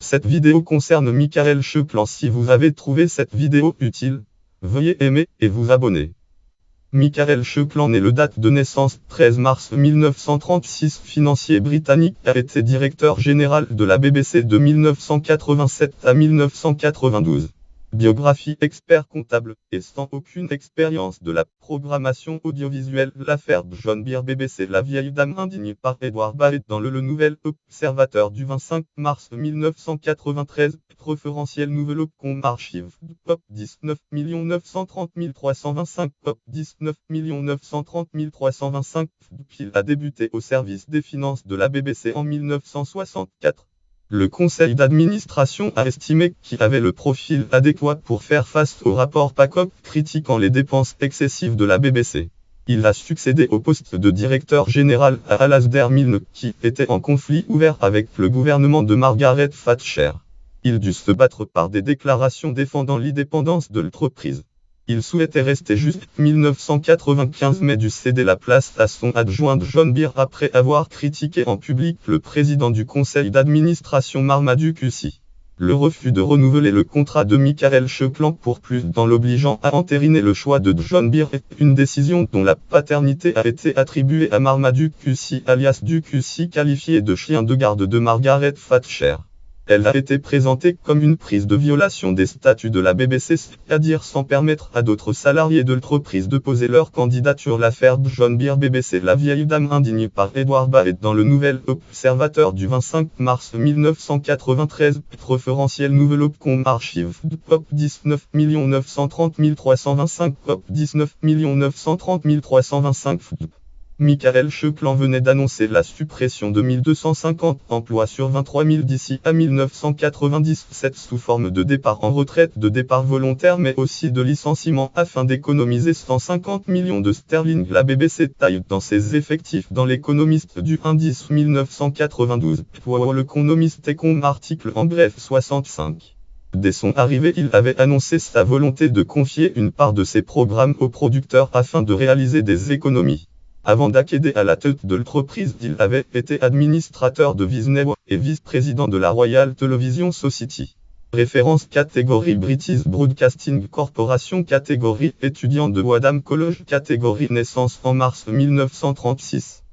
Cette vidéo concerne Michael Cheplan. Si vous avez trouvé cette vidéo utile, veuillez aimer et vous abonner. Michael Cheplan né le date de naissance 13 mars 1936, financier britannique, a été directeur général de la BBC de 1987 à 1992. Biographie: expert comptable, et sans aucune expérience de la programmation audiovisuelle. L'affaire John Bier BBC. La vieille dame indignée, par Edward Barrett dans le Nouvel Observateur du 25 mars 1993. Référentiel Nouvel Obcom Archive. Pop 19 930 325. Pop 19 930 325. Il a débuté au service des finances de la BBC en 1964. Le conseil d'administration a estimé qu'il avait le profil adéquat pour faire face au rapport PACOP critiquant les dépenses excessives de la BBC. Il a succédé au poste de directeur général à Alasdair Milne, qui était en conflit ouvert avec le gouvernement de Margaret Thatcher. Il dut se battre par des déclarations défendant l'indépendance de l'entreprise. Il souhaitait rester jusqu'en 1995 mais dut céder la place à son adjoint John Bier après avoir critiqué en public le président du conseil d'administration Marmaduke Ussy. Le refus de renouveler le contrat de Michael Cheplan pour plus d'en l'obligeant à entériner le choix de John Bier est une décision dont la paternité a été attribuée à Marmaduke Ussy alias Duke Ussy, qualifié de chien de garde de Margaret Thatcher. Elle a été présentée comme une prise de violation des statuts de la BBC, c'est-à-dire sans permettre à d'autres salariés de l'entreprise de poser leur candidature. L'affaire John Bier BBC. La vieille dame indignée, par Edward Barrett dans le Nouvel Observateur du 25 mars 1993. Référentiel Nouvel Obcom Archive. Pop 19 930 325. Pop 19 930 325. Michael Cheplan venait d'annoncer la suppression de 1250 emplois sur 23 000 d'ici à 1997 sous forme de départ en retraite, de départ volontaire mais aussi de licenciement afin d'économiser 150 millions de sterling. La BBC taille dans ses effectifs dans l'économiste du indice 1992. Pour l'économiste Econ article en bref 65. Dès son arrivée, il avait annoncé sa volonté de confier une part de ses programmes aux producteurs afin de réaliser des économies. Avant d'accéder à la tête de l'entreprise, il avait été administrateur de Disney et vice-président de la Royal Television Society. Référence: catégorie British Broadcasting Corporation, catégorie étudiant de Wadham College, catégorie naissance en mars 1936.